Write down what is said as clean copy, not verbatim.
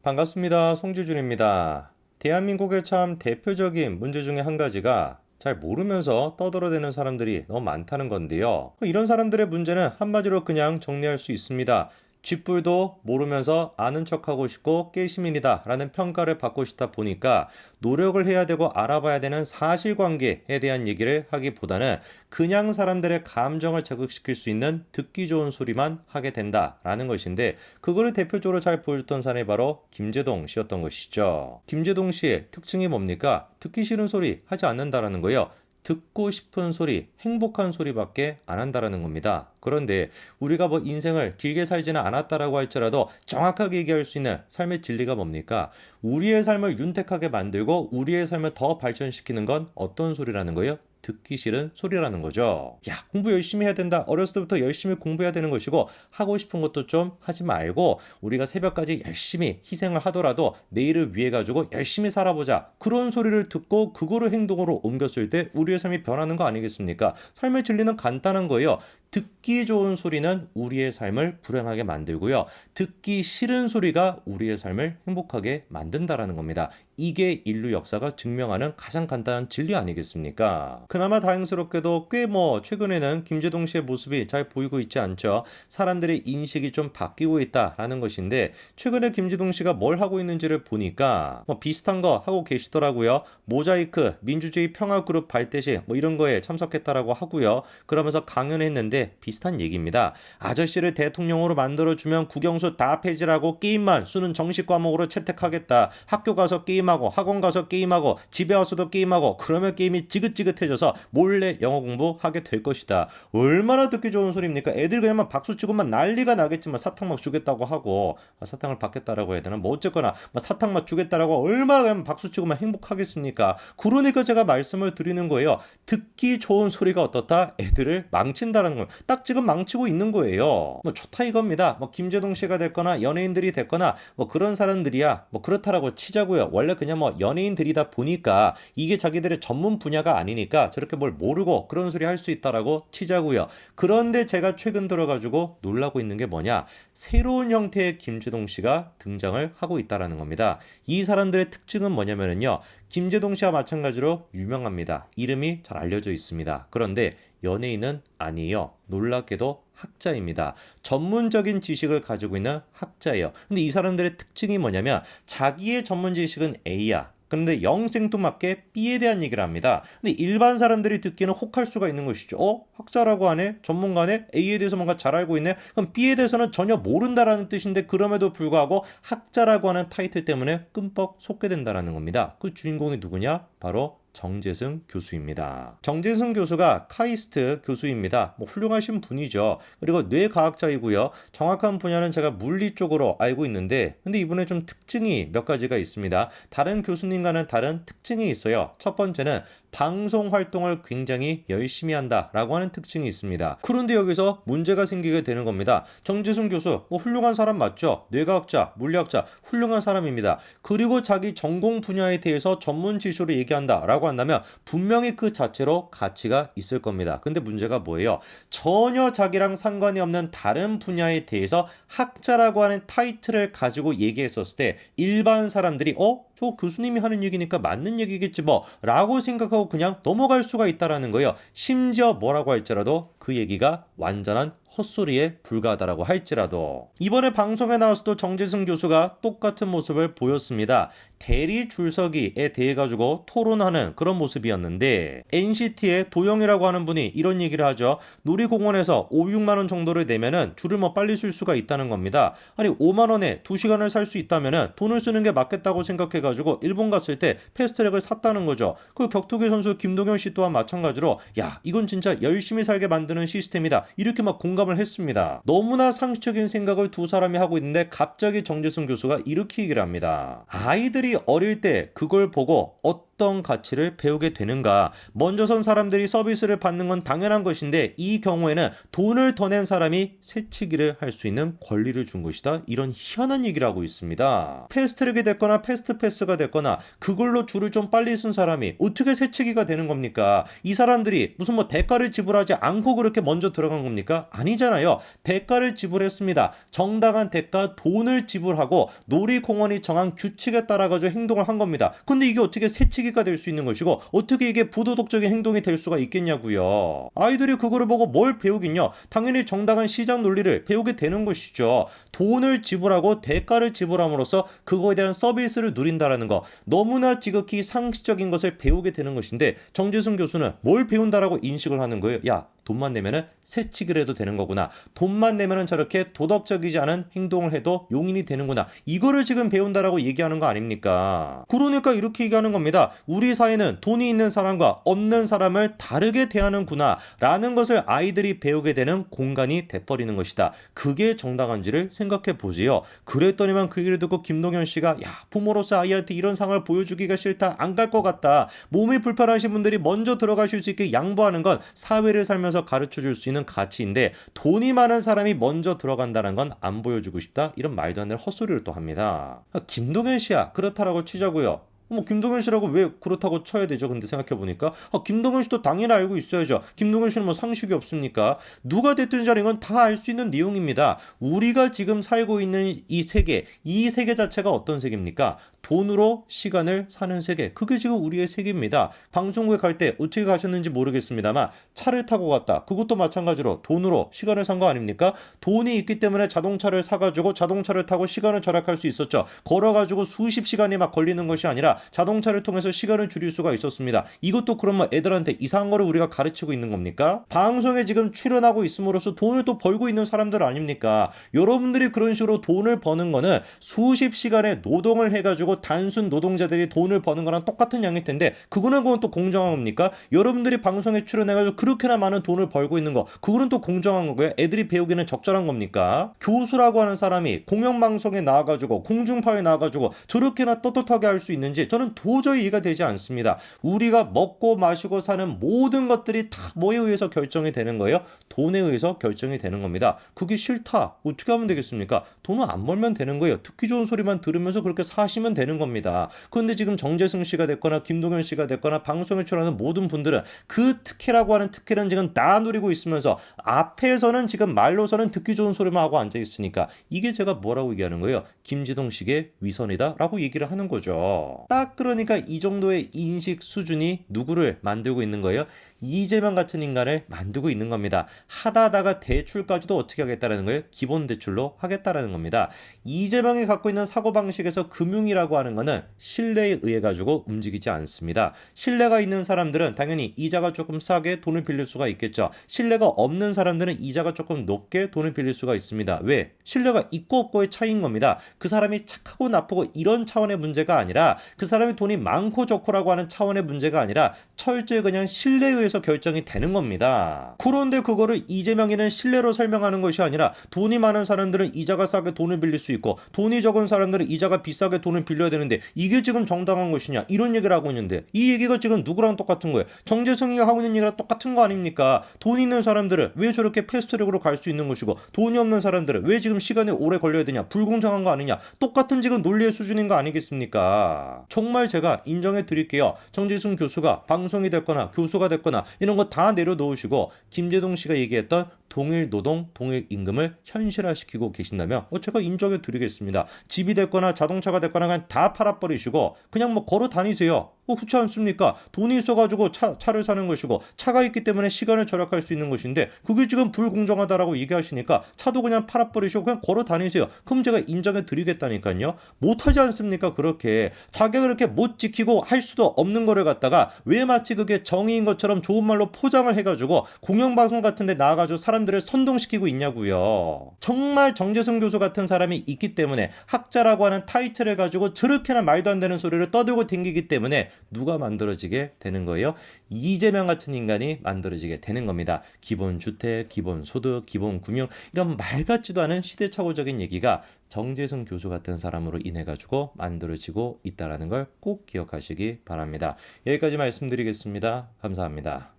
반갑습니다. 송지준입니다. 대한민국의 참 대표적인 문제 중에 한 가지가 잘 모르면서 떠들어대는 사람들이 너무 많다는 건데요. 이런 사람들의 문제는 한마디로 그냥 정리할 수 있습니다. 쥐뿔도 모르면서 아는 척하고 싶고 깨시민이다 라는 평가를 받고 싶다 보니까 노력을 해야 되고 알아봐야 되는 사실관계에 대한 얘기를 하기보다는 그냥 사람들의 감정을 자극시킬 수 있는 듣기 좋은 소리만 하게 된다라는 것인데, 그거를 대표적으로 잘 보여줬던 사람이 바로 김제동 씨였던 것이죠. 김제동 씨의 특징이 뭡니까? 듣기 싫은 소리 하지 않는다라는 거예요. 듣고 싶은 소리, 행복한 소리밖에 안 한다라는 겁니다. 그런데 우리가 뭐 인생을 길게 살지는 않았다라고 할지라도 정확하게 얘기할 수 있는 삶의 진리가 뭡니까? 우리의 삶을 윤택하게 만들고 우리의 삶을 더 발전시키는 건 어떤 소리라는 거예요? 듣기 싫은 소리라는 거죠. 야, 공부 열심히 해야 된다. 어렸을 때부터 열심히 공부해야 되는 것이고, 하고 싶은 것도 좀 하지 말고 우리가 새벽까지 열심히 희생을 하더라도 내일을 위해 가지고 열심히 살아보자. 그런 소리를 듣고 그거를 행동으로 옮겼을 때 우리의 삶이 변하는 거 아니겠습니까? 삶의 진리는 간단한 거예요. 듣기 좋은 소리는 우리의 삶을 불행하게 만들고요. 듣기 싫은 소리가 우리의 삶을 행복하게 만든다라는 겁니다. 이게 인류 역사가 증명하는 가장 간단한 진리 아니겠습니까? 그나마 다행스럽게도 꽤 최근에는 김제동 씨의 모습이 잘 보이고 있지 않죠. 사람들의 인식이 좀 바뀌고 있다라는 것인데, 최근에 김제동 씨가 뭘 하고 있는지를 보니까 비슷한 거 하고 계시더라고요. 모자이크 민주주의 평화그룹 발대식 이런 거에 참석했다라고 하고요. 그러면서 강연했는데 비슷한 얘기입니다. 아저씨를 대통령으로 만들어주면 국영수 다 폐지라고 게임만 수능 정식 과목으로 채택하겠다. 학교 가서 게임하고 학원 가서 게임하고 집에 와서도 게임하고 그러면 게임이 지긋지긋해져서 몰래 영어 공부하게 될 것이다. 얼마나 듣기 좋은 소리입니까? 애들 그냥 박수 치고만 난리가 나겠지만 사탕 막 주겠다고 하고, 사탕을 받겠다라고 해야 되나? 어쨌거나 사탕 막 주겠다라고 얼마나 그냥 박수 치고만 행복하겠습니까? 그러니까 제가 말씀을 드리는 거예요. 듣기 좋은 소리가 어떻다? 애들을 망친다라는 거예요. 딱 지금 망치고 있는 거예요. 좋다 이겁니다. 김제동 씨가 됐거나 연예인들이 됐거나 그런 사람들이야 그렇다라고 치자고요. 원래 그냥 연예인들이다 보니까 이게 자기들의 전문 분야가 아니니까 저렇게 뭘 모르고 그런 소리 할 수 있다라고 치자고요. 그런데 제가 최근 들어가지고 놀라고 있는 게 뭐냐? 새로운 형태의 김제동 씨가 등장을 하고 있다라는 겁니다. 이 사람들의 특징은 뭐냐면요. 김제동 씨와 마찬가지로 유명합니다. 이름이 잘 알려져 있습니다. 그런데 연예인은 아니에요. 놀랍게도 학자입니다. 전문적인 지식을 가지고 있는 학자예요. 근데 이 사람들의 특징이 뭐냐면 자기의 전문 지식은 A야. 그런데 영생뚱맞게 B에 대한 얘기를 합니다. 근데 일반 사람들이 듣기는 혹할 수가 있는 것이죠. 학자라고 하네? 전문가네? A에 대해서 뭔가 잘 알고 있네? 그럼 B에 대해서는 전혀 모른다라는 뜻인데, 그럼에도 불구하고 학자라고 하는 타이틀 때문에 끔뻑 속게 된다는 겁니다. 그 주인공이 누구냐? 바로 정재승 교수입니다. 정재승 교수가 카이스트 교수입니다. 훌륭하신 분이죠. 그리고 뇌과학자이고요. 정확한 분야는 제가 물리 쪽으로 알고 있는데, 근데 이분의 좀 특징이 몇 가지가 있습니다. 다른 교수님과는 다른 특징이 있어요. 첫 번째는 방송 활동을 굉장히 열심히 한다라고 하는 특징이 있습니다. 그런데 여기서 문제가 생기게 되는 겁니다. 정재승 교수 훌륭한 사람 맞죠? 뇌과학자, 물리학자 훌륭한 사람입니다. 그리고 자기 전공 분야에 대해서 전문 지식으로 얘기한다라고 한다면 분명히 그 자체로 가치가 있을 겁니다. 근데 문제가 뭐예요? 전혀 자기랑 상관이 없는 다른 분야에 대해서 학자라고 하는 타이틀을 가지고 얘기했었을 때 일반 사람들이 저 교수님이 하는 얘기니까 맞는 얘기겠지 라고 생각하고 그냥 넘어갈 수가 있다라는 거예요. 심지어 뭐라고 할지라도 그 얘기가 완전한 헛소리에 불과하다라고 할지라도. 이번에 방송에 나와서도 정재승 교수가 똑같은 모습을 보였습니다. 대리 줄서기에 대해 가지고 토론하는 그런 모습이었는데, NCT의 도영이라고 하는 분이 이런 얘기를 하죠. 놀이공원에서 5, 6만 원 정도를 내면은 줄을 빨리 쓸 수가 있다는 겁니다. 아니 5만 원에 2시간을 살 수 있다면은 돈을 쓰는 게 맞겠다고 생각해 가지고 일본 갔을 때 패스트트랙을 샀다는 거죠. 그 격투기 선수 김동현 씨 또한 마찬가지로 야, 이건 진짜 열심히 살게 만드는 시스템이다. 이렇게 공감을 했습니다. 너무나 상식적인 생각을 두 사람이 하고 있는데 갑자기 정재승 교수가 이렇게 얘기를 합니다. 아이들이 어릴 때 그걸 보고 어떤 가치를 배우게 되는가. 먼저 선 사람들이 서비스를 받는 건 당연한 것인데 이 경우에는 돈을 더 낸 사람이 새치기를 할 수 있는 권리를 준 것이다. 이런 희한한 얘기를 하고 있습니다. 패스트트랙이 됐거나 패스트패스가 됐거나 그걸로 줄을 좀 빨리 쓴 사람이 어떻게 새치기가 되는 겁니까? 이 사람들이 무슨 뭐 대가를 지불하지 않고 그렇게 먼저 들어간 겁니까? 아니잖아요. 대가를 지불했습니다. 정당한 대가 돈을 지불하고 놀이공원이 정한 규칙에 따라 가지고 행동을 한 겁니다. 근데 이게 어떻게 새치기가 될 수 있는 것이고 어떻게 이게 부도덕적인 행동이 될 수가 있겠냐고요. 아이들이 그거를 보고 뭘 배우긴요. 당연히 정당한 시장 논리를 배우게 되는 것이죠. 돈을 지불하고 대가를 지불함으로써 그거에 대한 서비스를 누린다라는 거, 너무나 지극히 상식적인 것을 배우게 되는 것인데 정재승 교수는 뭘 배운다라고 인식을 하는 거예요. 야, 돈만 내면은 새치기를 해도 되는 거구나. 돈만 내면은 저렇게 도덕적이지 않은 행동을 해도 용인이 되는구나. 이거를 지금 배운다라고 얘기하는 거 아닙니까? 그러니까 이렇게 얘기하는 겁니다. 우리 사회는 돈이 있는 사람과 없는 사람을 다르게 대하는구나 라는 것을 아이들이 배우게 되는 공간이 돼버리는 것이다. 그게 정당한지를 생각해 보세요. 그랬더니만 그 얘기를 듣고 김동현 씨가 야, 부모로서 아이한테 이런 상황을 보여주기가 싫다. 안 갈 것 같다. 몸이 불편하신 분들이 먼저 들어가실 수 있게 양보하는 건 사회를 살면서 가르쳐 줄 수 있는 가치인데 돈이 많은 사람이 먼저 들어간다는 건 안 보여주고 싶다. 이런 말도 안 되는 헛소리를 또 합니다. 김동현 씨야 그렇다라고 치자고요. 뭐 김동현 씨라고 왜 그렇다고 쳐야 되죠? 근데 생각해보니까 김동현 씨도 당연히 알고 있어야죠. 김동현 씨는 뭐 상식이 없습니까? 누가 됐든 간에 이건 다 알 수 있는 내용입니다. 우리가 지금 살고 있는 이 세계 자체가 어떤 세계입니까? 돈으로 시간을 사는 세계. 그게 지금 우리의 세계입니다. 방송국에 갈 때 어떻게 가셨는지 모르겠습니다만 차를 타고 갔다. 그것도 마찬가지로 돈으로 시간을 산 거 아닙니까? 돈이 있기 때문에 자동차를 사가지고 자동차를 타고 시간을 절약할 수 있었죠. 걸어가지고 수십 시간이 막 걸리는 것이 아니라 자동차를 통해서 시간을 줄일 수가 있었습니다. 이것도 그러면 애들한테 이상한 거를 우리가 가르치고 있는 겁니까? 방송에 지금 출연하고 있음으로써 돈을 또 벌고 있는 사람들 아닙니까? 여러분들이 그런 식으로 돈을 버는 거는 수십 시간의 노동을 해가지고 단순 노동자들이 돈을 버는 거랑 똑같은 양일 텐데 그건 또 공정한 겁니까? 여러분들이 방송에 출연해가지고 그렇게나 많은 돈을 벌고 있는 거 그거는 또 공정한 거고요. 애들이 배우기는 적절한 겁니까? 교수라고 하는 사람이 공영방송에 나와가지고 공중파에 나와가지고 저렇게나 떳떳하게 할 수 있는지 저는 도저히 이해가 되지 않습니다. 우리가 먹고 마시고 사는 모든 것들이 다 뭐에 의해서 결정이 되는 거예요? 돈에 의해서 결정이 되는 겁니다. 그게 싫다. 어떻게 하면 되겠습니까? 돈을 안 벌면 되는 거예요. 듣기 좋은 소리만 들으면서 그렇게 사시면 되는 겁니다. 그런데 지금 정재승 씨가 됐거나 김동현 씨가 됐거나 방송에 출연하는 모든 분들은 그 특혜라고 하는 특혜는 지금 다 누리고 있으면서 앞에서는 지금 말로서는 듣기 좋은 소리만 하고 앉아 있으니까 이게 제가 뭐라고 얘기하는 거예요? 김지동식의 위선이다 라고 얘기를 하는 거죠. 딱 그러니까 이 정도의 인식 수준이 누구를 만들고 있는 거예요? 이재명 같은 인간을 만들고 있는 겁니다. 하다가 대출까지도 어떻게 하겠다라는 거예요? 기본 대출로 하겠다라는 겁니다. 이재명이 갖고 있는 사고방식에서 금융이라고 하는 거는 신뢰에 의해 가지고 움직이지 않습니다. 신뢰가 있는 사람들은 당연히 이자가 조금 싸게 돈을 빌릴 수가 있겠죠. 신뢰가 없는 사람들은 이자가 조금 높게 돈을 빌릴 수가 있습니다. 왜? 신뢰가 있고 없고의 차이인 겁니다. 그 사람이 착하고 나쁘고 이런 차원의 문제가 아니라 그 사람이 돈이 많고 좋고라고 하는 차원의 문제가 아니라 철저히 그냥 신뢰에 의해서 결정이 되는 겁니다. 그런데 그거를 이재명이는 신뢰로 설명하는 것이 아니라 돈이 많은 사람들은 이자가 싸게 돈을 빌릴 수 있고 돈이 적은 사람들은 이자가 비싸게 돈을 빌려야 되는데 이게 지금 정당한 것이냐 이런 얘기를 하고 있는데 이 얘기가 지금 누구랑 똑같은 거예요? 정재승이가 하고 있는 얘기랑 똑같은 거 아닙니까? 돈 있는 사람들은 왜 저렇게 패스트트랙으로 갈 수 있는 것이고 돈이 없는 사람들은 왜 지금 시간이 오래 걸려야 되냐? 불공정한 거 아니냐? 똑같은 지금 논리의 수준인 거 아니겠습니까? 정말 제가 인정해 드릴게요. 정재승 교수가 방송이 됐거나 교수가 됐거나 이런 거 다 내려놓으시고 김재동 씨가 얘기했던 동일 노동, 동일 임금을 현실화시키고 계신다면 제가 인정해 드리겠습니다. 집이 됐거나 자동차가 됐거나 그냥 다 팔아버리시고 그냥 뭐 걸어 다니세요. 그렇지 않습니까? 돈이 있어가지고 차를 사는 것이고 차가 있기 때문에 시간을 절약할 수 있는 것인데 그게 지금 불공정하다라고 얘기하시니까 차도 그냥 팔아버리시고 그냥 걸어 다니세요. 그럼 제가 인정해 드리겠다니까요. 못하지 않습니까? 그렇게 자기가 그렇게 못 지키고 할 수도 없는 거를 갖다가 왜 마치 그게 정의인 것처럼 좋은 말로 포장을 해가지고 공영방송 같은 데 나와가지고 사람들을 선동시키고 있냐고요. 정말 정재승 교수 같은 사람이 있기 때문에 학자라고 하는 타이틀을 가지고 저렇게나 말도 안 되는 소리를 떠들고 댕기기 때문에 누가 만들어지게 되는 거예요? 이재명 같은 인간이 만들어지게 되는 겁니다. 기본주택, 기본소득, 기본금융 이런 말 같지도 않은 시대착오적인 얘기가 정재승 교수 같은 사람으로 인해 가지고 만들어지고 있다는 걸 꼭 기억하시기 바랍니다. 여기까지 말씀드리겠습니다. 감사합니다.